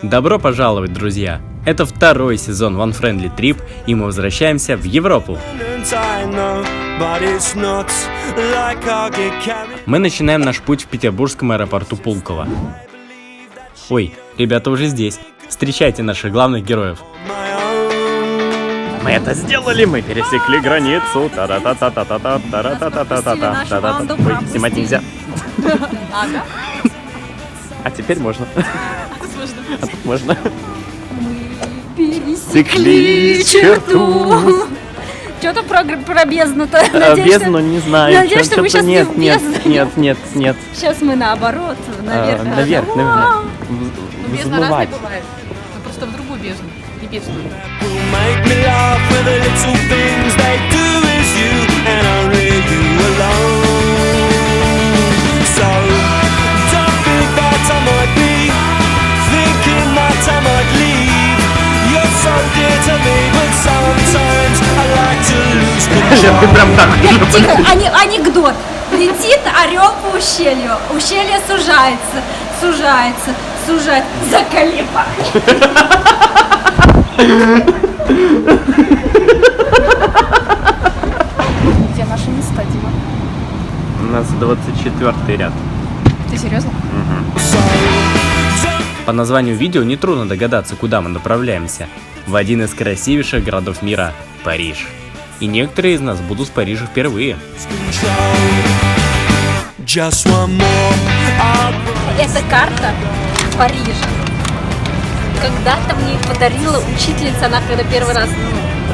Добро пожаловать, друзья! Это второй сезон One Friendly Trip, и мы возвращаемся в Европу. Мы начинаем наш путь в петербургском аэропорту Пулково. Ой, ребята уже здесь. Встречайте наших главных героев. Мы это сделали, мы пересекли границу. Ой, снимать нельзя. А теперь можно. А тут можно. Пересекли черту. Что-то про бездну-то. Бездну не знаю. Надеюсь, что мы сейчас не в бездну. Нет. Сейчас мы наоборот, наверх. Наверх. Бездна разная бывает. Но просто в другую бездну. Не бездну. Прям так. Тихо, анекдот. Летит орел по ущелью. Ущелье сужается. Заколебать. Где наши места, Дима? У нас 24-й ряд. Ты серьезно? По названию видео нетрудно догадаться, куда мы направляемся. В один из красивейших городов мира – Париж. И некоторые из нас будут в Париже впервые. Это карта Парижа. Когда-то мне их подарила учительница, она когда первый раз,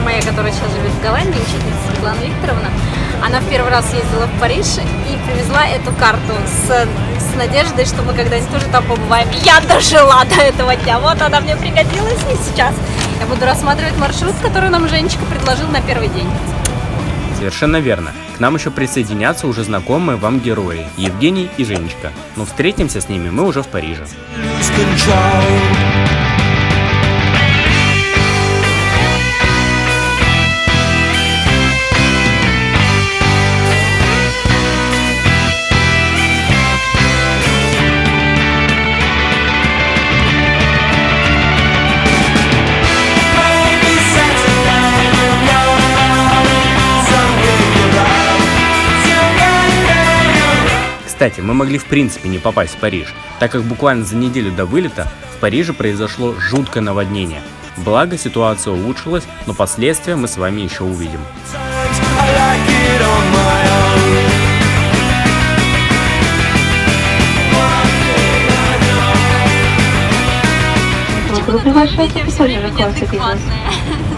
моя, которая сейчас живет в Голландии, учительница Светлана Викторовна, она в первый раз ездила в Париж и привезла эту карту с надеждой, что мы когда-нибудь тоже там побываем. Я дожила до этого дня, вот она мне пригодилась, и сейчас я буду рассматривать маршрут, который нам Женечка предложил на первый день. Совершенно верно. К нам еще присоединятся уже знакомые вам герои – Евгений и Женечка. Но встретимся с ними мы уже в Париже. Кстати, мы могли в принципе не попасть в Париж, так как буквально за неделю до вылета в Париже произошло жуткое наводнение. Благо, ситуация улучшилась, но последствия мы с вами еще увидим.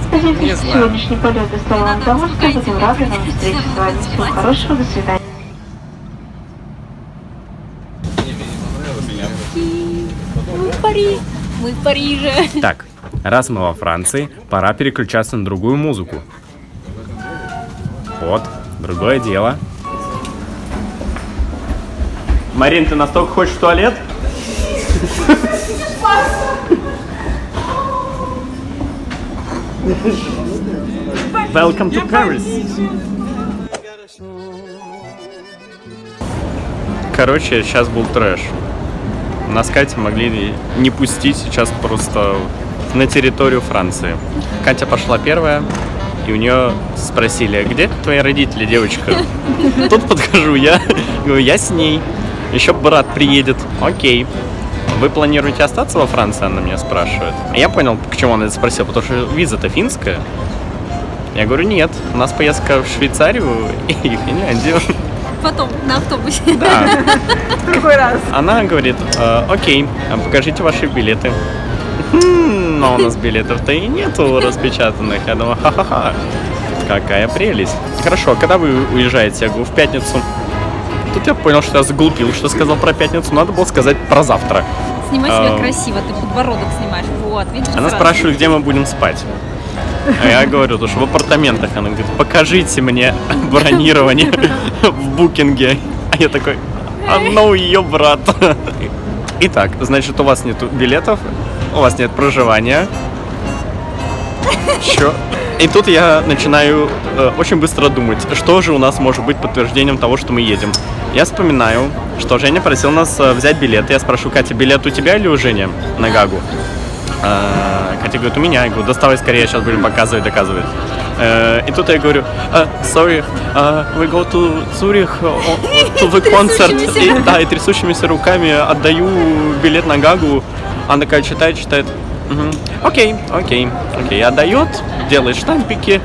Спасибо за сегодняшний полет из Столового удовольствия. Будем рады нам встретить с вами. Всего хорошего, до свидания. Мы в Париже. Так, раз мы во Франции, пора переключаться на другую музыку. Вот, другое дело. Марин, ты настолько хочешь в туалет? Welcome to Paris. Короче, сейчас был трэш. Нас Катя могли не пустить сейчас просто на территорию Франции. Катя пошла первая, и у нее спросили: где твои родители, девочка? Тут подхожу я, говорю, я с ней. Еще брат приедет. Окей. Вы планируете остаться во Франции? Она меня спрашивает. Я понял, к чему она это спросила, потому что виза-то финская. Я говорю, нет, у нас поездка в Швейцарию и Финляндию. Потом на автобусе. Да. Другой раз. Она говорит, окей, покажите ваши билеты. Но у нас билетов-то и нету распечатанных. Я думаю, ха-ха-ха, какая прелесть. Хорошо, а когда вы уезжаете? Я говорю, в пятницу. Тут я понял, что я заглупил, что сказал про пятницу. Надо было сказать про завтра. Снимай себя красиво, ты подбородок снимаешь. Вот, видишь? Она сразу. спрашивает, где мы будем спать. А я говорю, что в апартаментах. Она говорит, покажите мне бронирование в букинге. А я такой, у ее брат. Итак, значит, у вас нет билетов, у вас нет проживания. Чё? И тут я начинаю очень быстро думать, что же у нас может быть подтверждением того, что мы едем. Я вспоминаю, что Женя просил нас взять билет. Я спрашиваю: Катя, билет у тебя или у Жени на Гагу? Катя говорит: у меня. Я говорю: доставай скорее, сейчас будем показывать, доказывать. И тут я говорю: sorry, we go to Zurich to the concert. И трясущимися руками отдаю билет на Гагу. Она такая читает. Окей, отдает, делает штампики,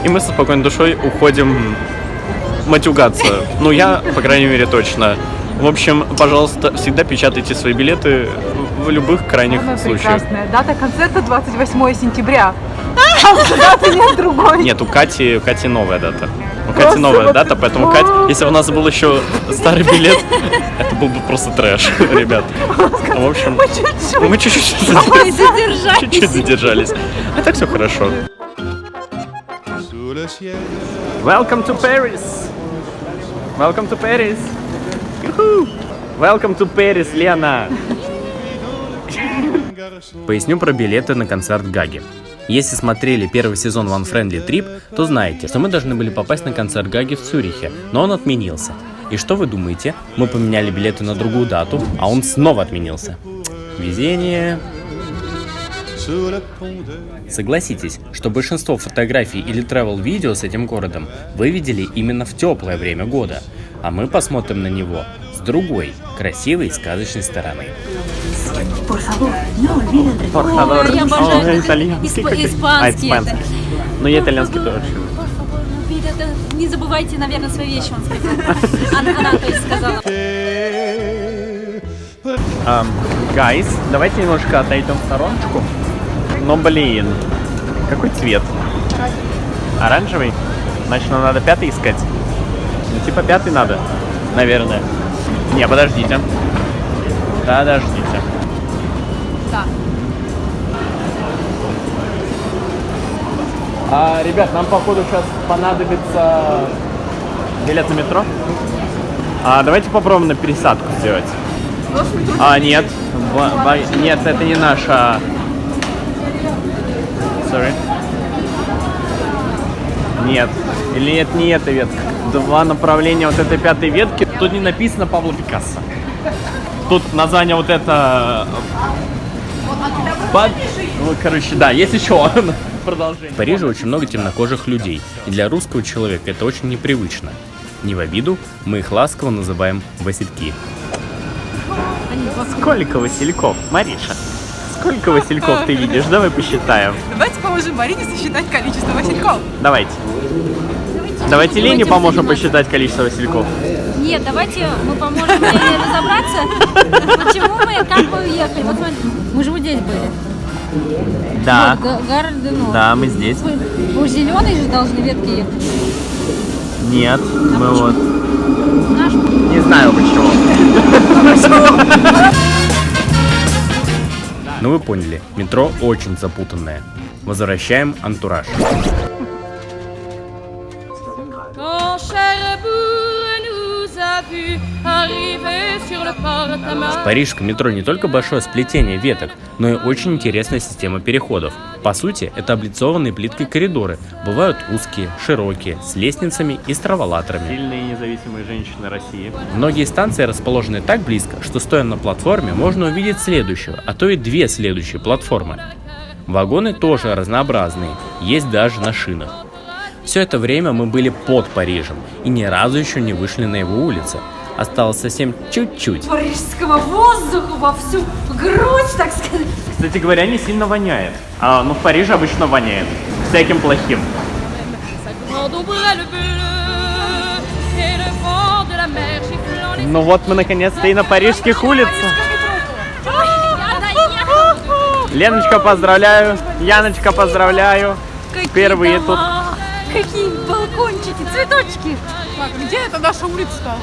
и мы со спокойной душой уходим матюгаться. Ну, я, по крайней мере, точно. В общем, пожалуйста, всегда печатайте свои билеты в любых крайних случаях. Прекрасная. Дата концерта 28 сентября. Даты нет другой. Нет, у Кати новая дата. У Кати новая дата, поэтому, Катя, если бы у был еще старый билет, это был бы просто трэш, ребят. В общем, мы чуть-чуть задержались. А так все хорошо. Welcome to Paris! Welcome to Paris! Welcome to Paris, Лена! Поясню про билеты на концерт Гаги. Если смотрели первый сезон One Friendly Trip, то знаете, что мы должны были попасть на концерт Гаги в Цюрихе, но он отменился. И что вы думаете? Мы поменяли билеты на другую дату, а он снова отменился. Везение. Согласитесь, что большинство фотографий или travel-видео с этим городом вы видели именно в теплое время года, а мы посмотрим на него с другой, красивой, сказочной стороны. Por favor, no olviden Por favor. Я обожаю Итальянский. испанский. Ну, я итальянский тоже. Не забывайте, наверное, свои вещи, он сказал. Она то есть сказала. Гайс, давайте немножко отойдем в стороночку. Но, блин, какой цвет? Оранжевый? Значит, нам надо пятый искать. Ну, типа пятый надо, наверное. Не, подождите. Подождите. Да. Ребят, нам, походу, сейчас понадобится билет на метро. Давайте попробуем на пересадку сделать. Нет. Нет, это не наша. Sorry. Нет. Или это не эта ветка. Два направления вот этой пятой ветки. Тут не написано Пабло Пикассо. Тут название вот это... Ну, короче, да, есть еще продолжение. В Париже очень много темнокожих людей, и для русского человека это очень непривычно. Не в обиду, мы их ласково называем васильки. Сколько васильков, Мариша? Сколько васильков ты видишь? Давай посчитаем. Давайте поможем Марине сосчитать количество васильков. Давайте Лене поможем посчитать количество васильков. Нет, давайте мы поможем Лене разобраться, почему мы как бы уехали. Вот смотри, мы же вот здесь были. Да. Вот, Гарденор. Да, мы здесь. По зеленой же должны ветки ехать. Нет, мы вот. Наш... Не знаю почему. Ну вы поняли, метро очень запутанное. Возвращаем антураж. В парижском метро не только большое сплетение веток, но и очень интересная система переходов. По сути, это облицованные плиткой коридоры. Бывают узкие, широкие, с лестницами и с траволаторами. Сильные независимые женщины России. Многие станции расположены так близко, что стоя на платформе можно увидеть следующую, а то и две следующие платформы. Вагоны тоже разнообразные, есть даже на шинах. Все это время мы были под Парижем и ни разу еще не вышли на его улицы. Осталось совсем чуть-чуть. Парижского воздуха во всю грудь, так сказать. Кстати говоря, не сильно воняет. Но в Париже обычно воняет. Всяким плохим. Ну вот мы наконец-то и на парижских улицах. Леночка, поздравляю. Яночка, поздравляю. Впервые тут. Какие балкончики, цветочки. Так, где это наша улица-то?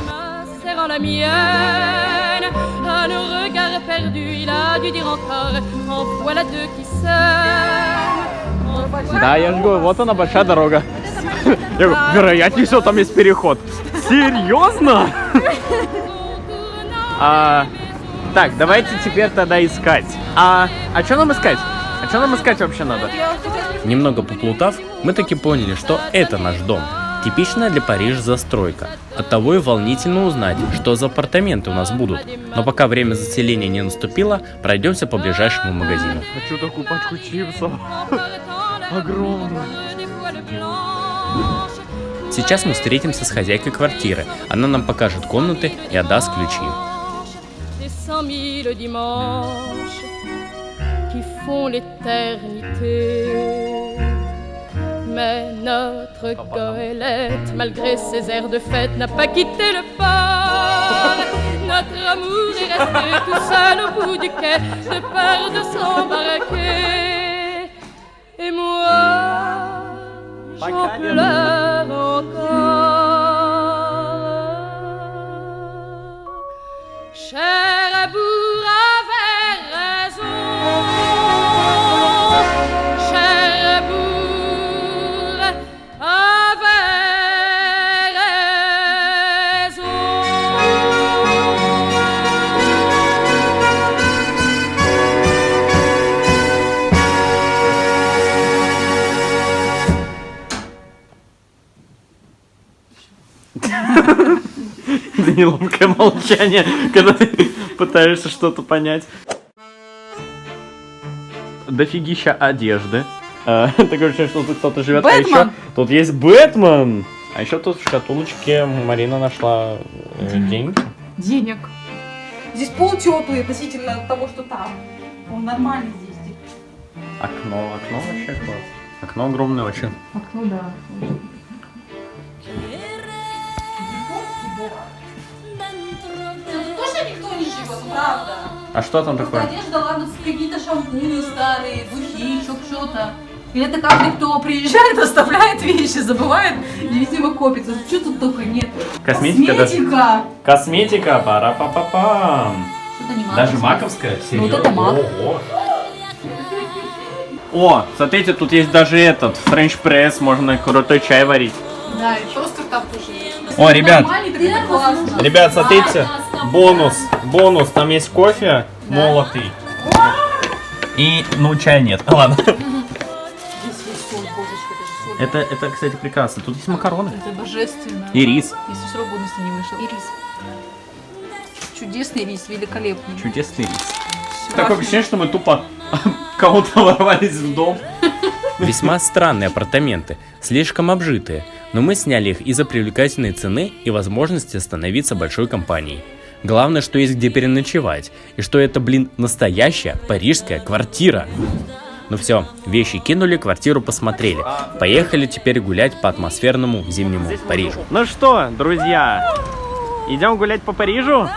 La mienne, à nos regards perdus, il a dû dire encore, en voilà deux qui s'aiment. Да, я же говорю, вот она большая дорога. Я говорю, вероятнее всего там есть переход. Серьезно? Так, давайте теперь тогда искать. А что нам искать? А что нам искать вообще надо? Немного поплутав, мы таки поняли, что это наш дом. Типичная для Парижа застройка. Оттого и волнительно узнать, что за апартаменты у нас будут. Но пока время заселения не наступило, пройдемся по ближайшему магазину. Хочу такую пачку чипсов. Огромную. Сейчас мы встретимся с хозяйкой квартиры. Она нам покажет комнаты и отдаст ключи. Des 100 000 dimanches qui font l'éternité. Mais notre goélette, malgré ses airs de fête, n'a pas quitté le port. Notre amour est resté tout seul au bout du quai, de peur de s'embarquer. Et moi, j'en pleure encore. Cher amour avait raison. Cher amour avait raison. Неловкое молчание, когда ты пытаешься что-то понять. Дофигища одежды. Такое ощущение, что тут кто-то живет. А еще тут есть Бэтмен. А еще тут в шкатулочке Марина нашла деньги. Денег. Здесь пол теплый относительно того, что там. Он нормальный здесь. Окно вообще класс. Окно огромное вообще. Окно, да. Тоже никто не живет, правда. А что там Просто такое? одежда, ладно, какие-то шампуни старые, духи, еще что-то. И это каждый, кто приезжает, оставляет вещи, забывает и, видимо, копится. Что тут только нет? Косметика, Косметика! Косметика, пара-па-па-пам. Что-то не Даже маковская? Ну, вот это мак. Ого. О, смотрите, тут есть даже этот, френч-пресс, можно крутой чай варить. Да, и просто там тоже есть. О, ребят, Нормальный, такой классный. ребят, смотрите, бонус, там есть кофе молотый. И, ну, чая нет, ладно. Здесь есть соль, козочка, это же соль. Это, кстати, прекрасно, тут есть макароны. Это божественно. И рис. Если срок годности не вышел. И рис. Чудесный рис, великолепный. Чудесный рис. Такое ощущение, что мы тупо кого-то ворвались в дом. Весьма странные апартаменты, слишком обжитые, но мы сняли их из-за привлекательной цены и возможности становиться большой компанией. Главное, что есть где переночевать, и что это, настоящая парижская квартира. Ну все, вещи кинули, квартиру посмотрели. Поехали теперь гулять по атмосферному зимнему Парижу. Ну что, друзья, идем гулять по Парижу?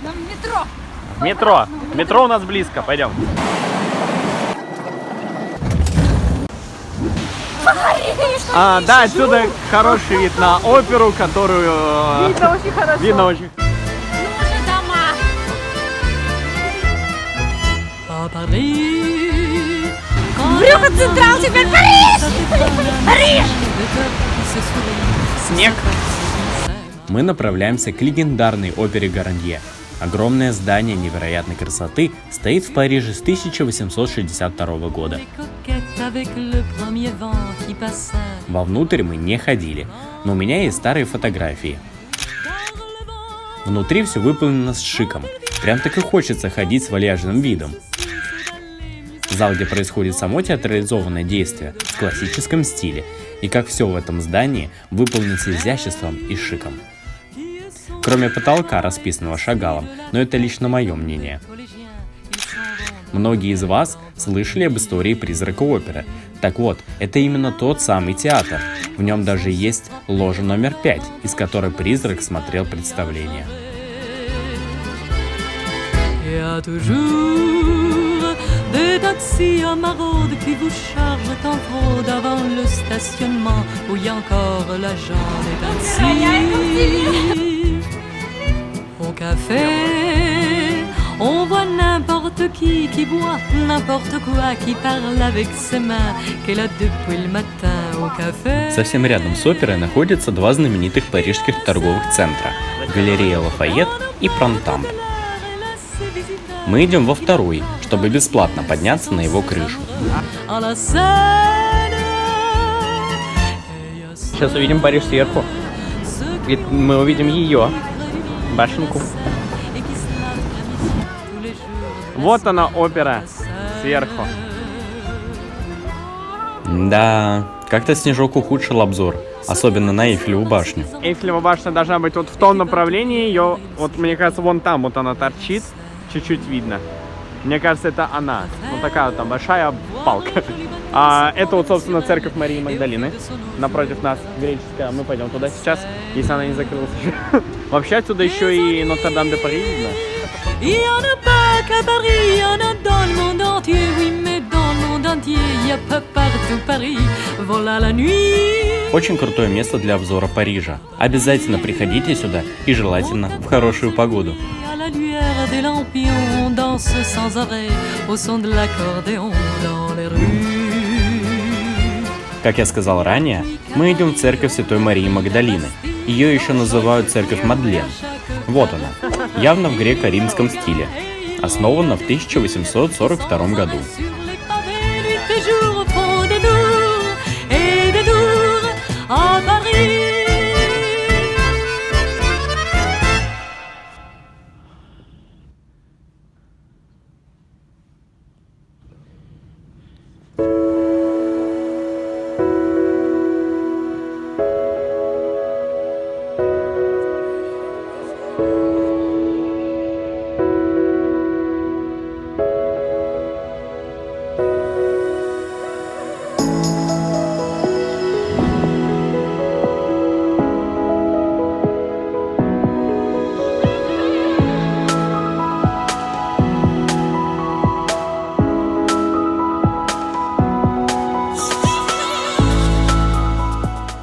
Нам в метро. В метро. Метро у нас близко, пойдем. Да, отсюда хороший вид на оперу, которую... Видно очень хорошо. Видно очень. Ну же дома. Брюхо Централ, теперь Париж! Париж! Снег. Мы направляемся к легендарной опере Гарнье. Огромное здание невероятной красоты стоит в Париже с 1862 года. Вовнутрь мы не ходили, но у меня есть старые фотографии. Внутри все выполнено с шиком. Прям так и хочется ходить с вальяжным видом. Зал, где происходит само театрализованное действие, в классическом стиле. И как все в этом здании выполнено с изяществом и шиком. Кроме потолка, расписанного Шагалом, но это лично мое мнение. Многие из вас слышали об истории призрака оперы. Так вот, это именно тот самый театр. В нем даже есть ложа номер 5, из которой призрак смотрел представление. Des taxis à maraude qui vous chargent en fraude avant le stationnement où il y a encore l'agent des taxis. Au café, on voit n'importe qui boit n'importe quoi, qui parle avec ses mains, qu'elle a depuis le matin au café. Совсем рядом с оперой находятся два знаменитых парижских торговых центра – галерея Лафайет и Пронтамп. Мы идем во второй, чтобы бесплатно подняться на его крышу. à la Seine. Сейчас увидим Париж сверху. И мы увидим ее, башенку. Вот она, опера, сверху. Да, как-то снежок ухудшил обзор, особенно на Эйфелеву башню. Эйфелева башня должна быть вот в том направлении, ее, вот мне кажется, вон там вот она торчит, чуть-чуть видно. Мне кажется, это она. Вот такая вот там большая палка. А это вот, собственно, церковь Марии Магдалины. Напротив нас, греческая. Мы пойдем туда сейчас, если она не закрылась еще. Вообще отсюда еще и Нотр-Дам-де-Пари видно. Il y en a pas qu'à Paris, il y en a dans le monde entier. Oui, mais dans le monde entier, il y a pas partout Paris. Voilà la nuit. Очень крутое место для обзора Парижа. Обязательно приходите сюда и желательно в хорошую погоду. À la lueur des lampions, on danse sans arrêt au son de l'accordéon dans les rues. Как я сказал ранее, мы идем в церковь Святой Марии Магдалины. Ее еще называют церковь Мадлен. Вот она, явно в греко-римском стиле. Основана в 1842 году.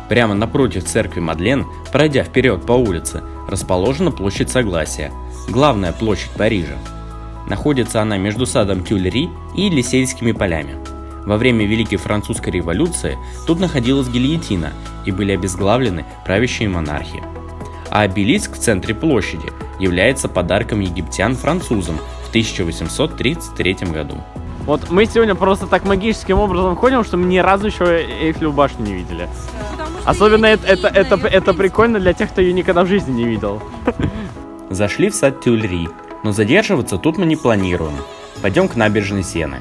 Прямо напротив церкви Мадлен, пройдя вперед по улице, расположена площадь Согласия, главная площадь Парижа. Находится она между садом Тюильри и Елисейскими полями. Во время Великой Французской революции тут находилась гильотина и были обезглавлены правящие монархи. А обелиск в центре площади является подарком египтян французам в 1833 году. Вот мы сегодня просто так магическим образом ходим, что мы ни разу еще Эйфелеву башню не видели. Особенно это прикольно для тех, кто ее никогда в жизни не видел. Зашли в сад Тюильри, но задерживаться тут мы не планируем. Пойдем к набережной Сены.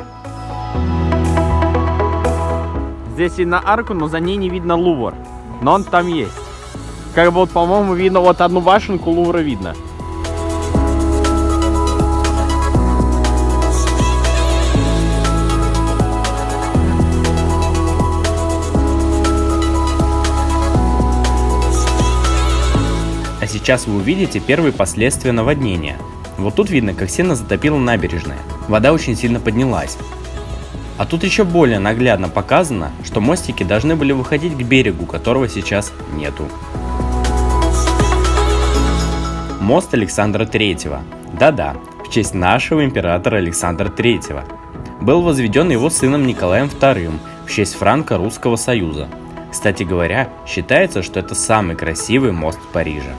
Здесь видно арку, но за ней не видно Лувр. Но он там есть. Как бы вот, по-моему, видно вот одну башенку Лувра видно. А сейчас вы увидите первые последствия наводнения. Вот тут видно, как Сена затопила набережная. Вода очень сильно поднялась. А тут еще более наглядно показано, что мостики должны были выходить к берегу, которого сейчас нету. Мост Александра III. Да-да, в честь нашего императора Александра III. Был возведен его сыном Николаем II в честь Франко-Русского союза. Кстати говоря, считается, что это самый красивый мост Парижа.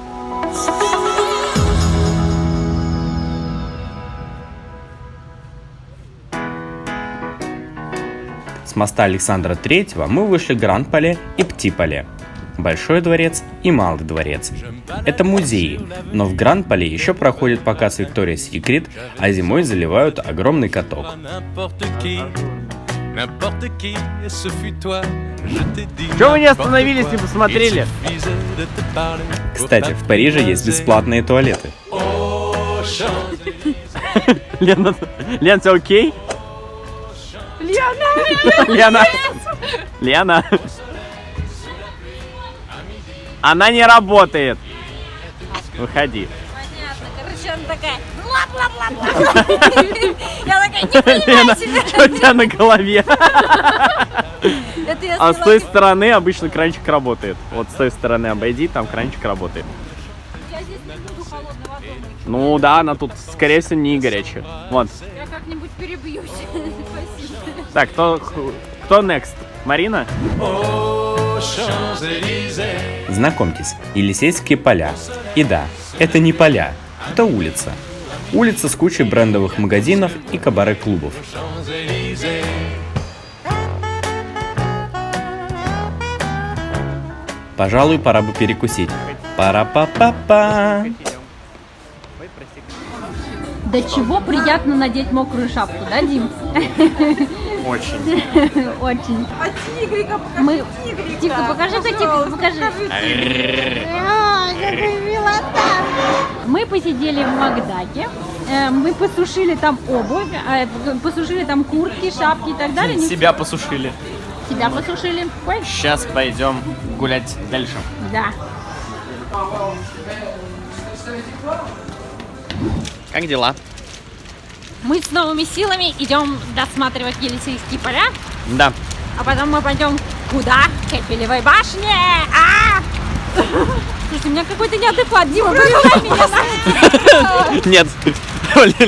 С моста Александра III мы вышли к Гранд-Пале и Пти-Пале. Большой дворец и Малый дворец. Это музеи, но в Гранд-Пале еще проходит показ Victoria's Secret, а зимой заливают огромный каток. Чего вы не остановились, не посмотрели? Кстати, в Париже есть бесплатные туалеты. Лена, ты окей? Лена! Она не работает. Выходи. Понятно, короче, она такая, бла-бла-бла-бла. Я такая, не Лена, понимаю себя. что у тебя на голове? Это я А с сняла той стороны обычно кранчик работает. Вот с той стороны обойди, там кранчик работает. Я здесь не буду холодной водой. Ну да, она тут, скорее всего, не горячая. Вот. Я как-нибудь перебьюсь. Спасибо. Так, кто next? Марина? Знакомьтесь, Елисейские поля. И да, это не поля, это улица. Улица с кучей брендовых магазинов и кабаре-клубов. Пожалуй, пора бы перекусить. Пара-па-па-па. До чего приятно надеть мокрую шапку, да, Дим? Очень. Очень. А тигрика, покажи Мы... тигрика. Тихо, покажи, тихо, покажи. Мы посидели в Макдаке, мы посушили там обувь, посушили там куртки, шапки и так далее. Себя посушили. Себя посушили. Ой, Сейчас пойдем гулять дальше. да. Как дела? Мы с новыми силами идем досматривать Елисейские поля, Да. а потом мы пойдем куда? К Эйфелевой башне. Слушай, у меня какой-то неадекват, Дима, проверяй меня. Нет.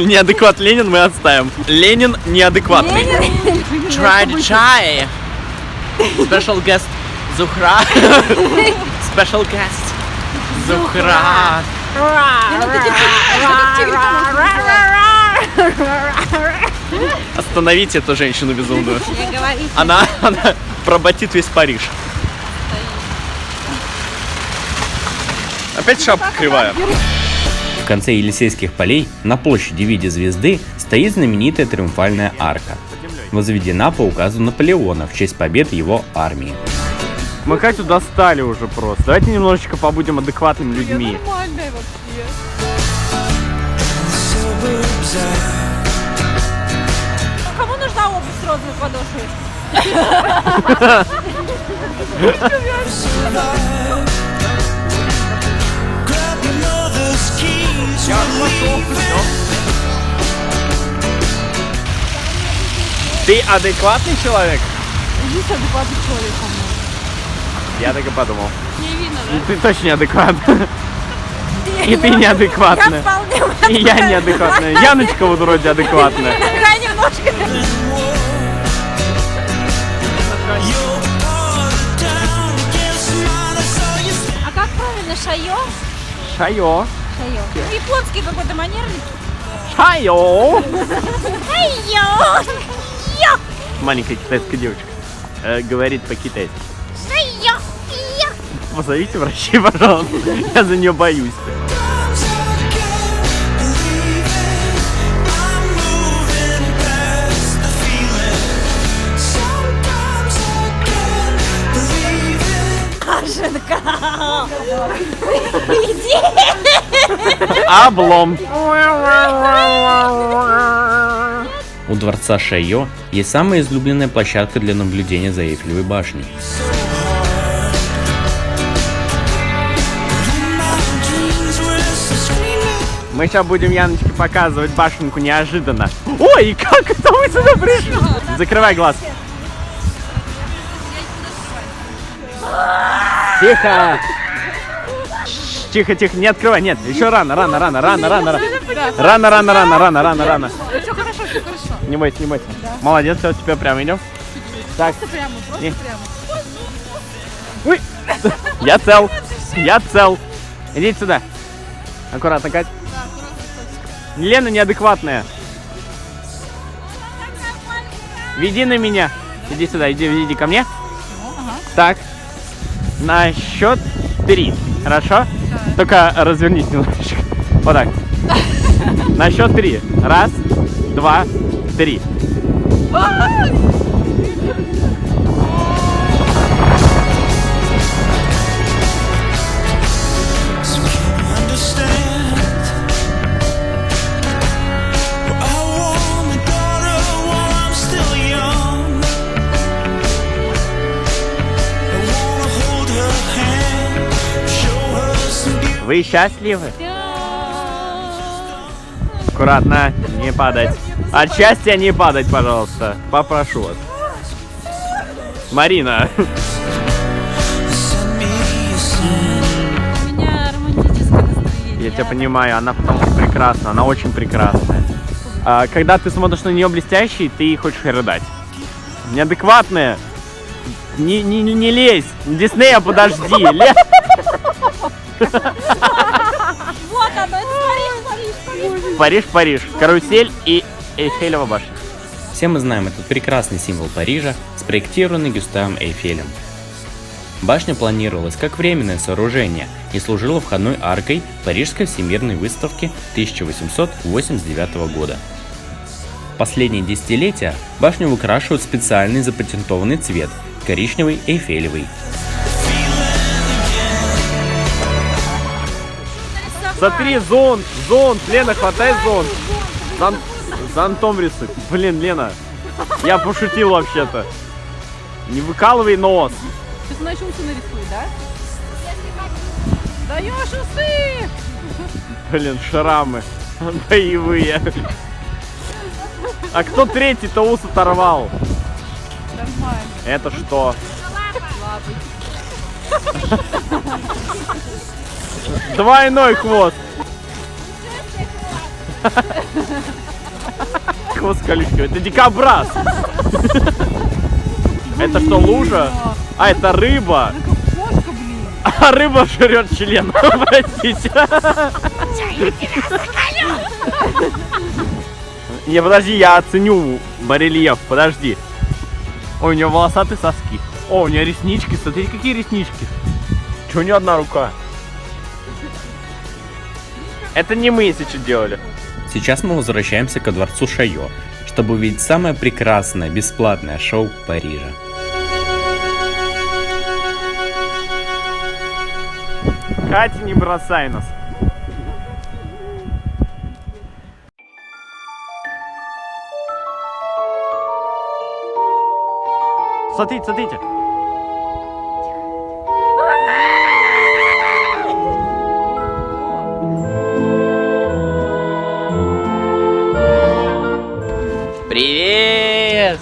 Неадекват Ленин мы отставим. Ленин неадекватный. Try to chai. Special guest Зухра. Special guest Зухра. Остановите эту женщину безумную. Она проботит весь Париж. Опять шапка кривая. В конце Елисейских полей на площади в виде звезды стоит знаменитая триумфальная арка. Возведена по указу Наполеона в честь побед его армии. Мы Катю достали уже просто. Давайте немножечко побудем адекватными людьми. Нормальная вообще. Кому нужна обувь с розовой подошвой? Ты адекватный человек? Иди с адекватным человеком. Я так и подумал. Не видно, И ты точно неадекватная. И ты неадекватная. И я неадекватная. Яночка вот вроде адекватная. Играй немножко. А как правильно? Шайо? Шайо. Шайо. Японский какой-то манерный. Шайо. Шайо! Маленькая китайская девочка. Говорит по-китайски. Шайо! Позовите врачей, пожалуйста. Я за нее боюсь. Облом. У дворца Шайо есть самая излюбленная площадка для наблюдения за Эйфелевой башней. Мы сейчас будем Яночке показывать башенку неожиданно. Ой, как это вы сюда пришли? Закрывай глаз. Тихо. Тихо, тихо, не открывай, нет, еще рано. Рано. Все хорошо, все хорошо. Не бойся. Молодец, все, теперь прямо идем. Так. Прямо, просто Не. прямо. Ой, я цел. Идите сюда. Аккуратно, Кать. Лена неадекватная. Веди на меня. Иди сюда, иди ко мне. Так. На счет 3. Хорошо? Только развернись немножечко. Вот так. На счет 3. 1, 2, 3. Вы счастливы? Аккуратно, не падать. От счастья не падать, пожалуйста. Попрошу вас. Марина. У меня романтическое настроение. Я тебя понимаю, она потому что прекрасна, она очень прекрасная. А когда ты смотришь на нее блестящий, ты хочешь рыдать. Неадекватная. Не лезь. Диснея, подожди. Вот оно, это смотри. Париж, Париж. Карусель и Эйфелева башня. Все мы знаем этот прекрасный символ Парижа, спроектированный Гюставом Эйфелем. Башня планировалась как временное сооружение и служила входной аркой Парижской всемирной выставки 1889 года. В последние десятилетия башню выкрашивают специальный запатентованный цвет – коричневый эйфелевый. Смотри, зонт, Лена, хватай зонт. Зонтом рисуй. Блин, Лена, я пошутил вообще-то. Не выкалывай нос. Сейчас она еще усы нарисует, да? Даешь усы! Блин, шрамы боевые. А кто третий-то ус оторвал? Нормально. Это что? Двойной хвост. Хвост колючий. Это дикобраз. Это что, лужа? А, это рыба. Кошка, блин. А рыба жрет член. Простите. Не, подожди, я оценю барельеф. Подожди. Ой, у него волосатые соски. О, у нее реснички. Смотрите, какие реснички. Чего у нее одна рука? Это не мы, если что, делали. Сейчас мы возвращаемся ко дворцу Шайо, чтобы увидеть самое прекрасное бесплатное шоу Парижа. Катя, не бросай нас. Смотрите, смотрите. Привет!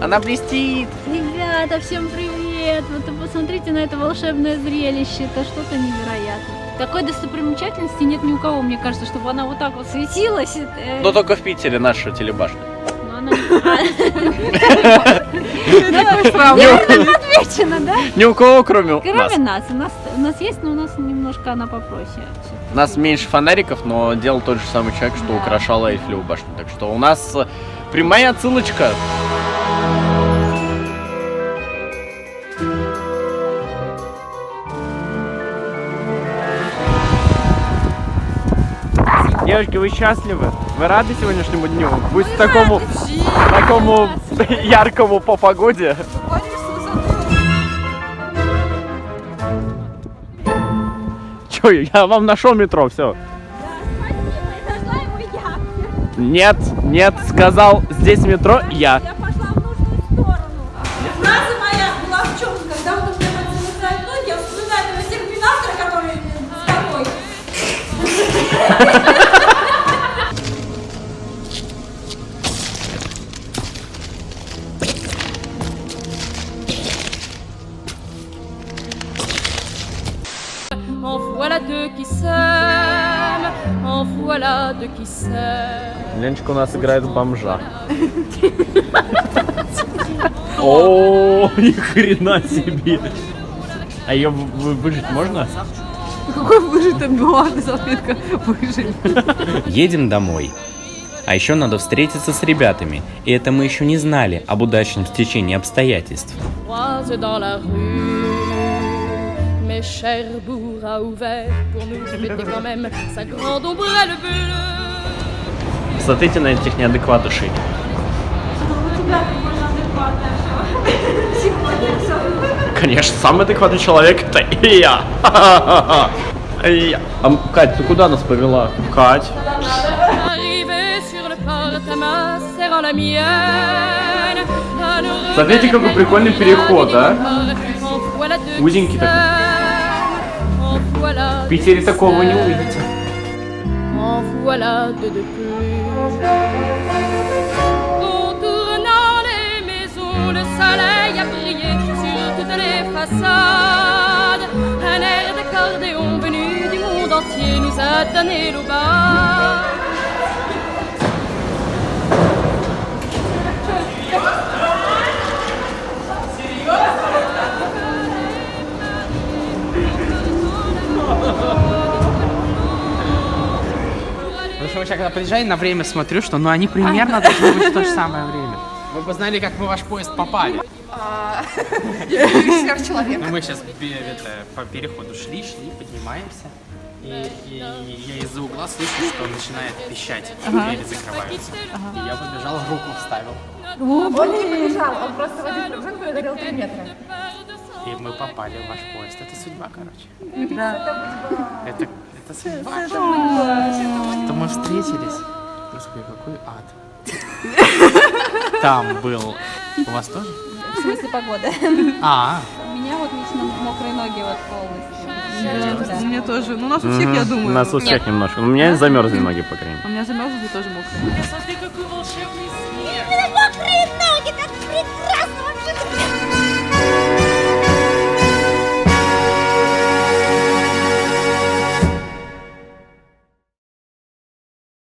Она блестит. Ребята, всем привет! Вот и посмотрите на это волшебное зрелище, это что-то невероятное. Такой достопримечательности нет ни у кого, мне кажется, чтобы она вот так вот светилась. Но только в Питере наша телебашня. Но она отвечена, да? Ни у кого, кроме нас. Кроме нас. У нас есть, но у нас немножко она попроще. У нас меньше фонариков, но делал тот же самый человек, что украшал Эйфелеву башню. Так что у нас прямая отсылочка. Девочки, вы счастливы? Вы рады сегодняшнему дню? Пусть такому яркому по погоде. Чё, я вам нашел метро, все. Нет, нет, сказал, здесь метро я. Я пошла в нужную сторону. Фраза моя была в чем? Когда вот у меня замерзают ноги, я вспоминаю этого терминатора, который с тобой. En voilà deux qui s'aiment, en voilà deux qui s'aiment. Леночка у нас играет в бомжа. О, ни хрена себе. А ее выжить можно? Какой выжить там бумажная салфетка? Выжить. Едем домой. А еще надо встретиться с ребятами, и это мы еще не знали об удачном стечении обстоятельств. Croise dans la rue, mais Cherbourg a ouvert pour nous fêter quand même sa grande ombrelle bleue. Смотрите на этих неадекватышей. Конечно, самый адекватный человек это я. Кать, ты куда нас повела? Кать. Arrivé sur le port, ta main serrant la mienne. Смотрите, какой прикольный переход, а? Узенький такой. В Питере такого вы не увидите. En voilà deux de plus. Contournant les maisons, le soleil a brillé sur toutes les façades. Un air d'accordéon venu du monde entier nous a donné l'aubade. Ну что, Короче, я когда приезжаю, на время смотрю, что ну они примерно должны быть в то же самое время. Вы бы знали, как мы в ваш поезд попали. Сверхчеловек. Ну, мы сейчас по переходу шли, поднимаемся. И я из-за угла слышу, что он начинает пищать, двери закрываются. И я побежал, руку вставил. Он не побежал, он просто в один прыжок преодолел 3 метра. И мы попали в ваш поезд. Это судьба, короче. Да. Это судьба. То мы встретились. Господи, какой ад. Там был. У вас тоже? В смысле погода? У меня вот лично мокрые ноги вот полностью. У меня тоже. Ну, у нас у всех, я думаю. У нас у всех немножко. У меня замерзли ноги, по крайней мере. У меня замерзли тоже мокрые.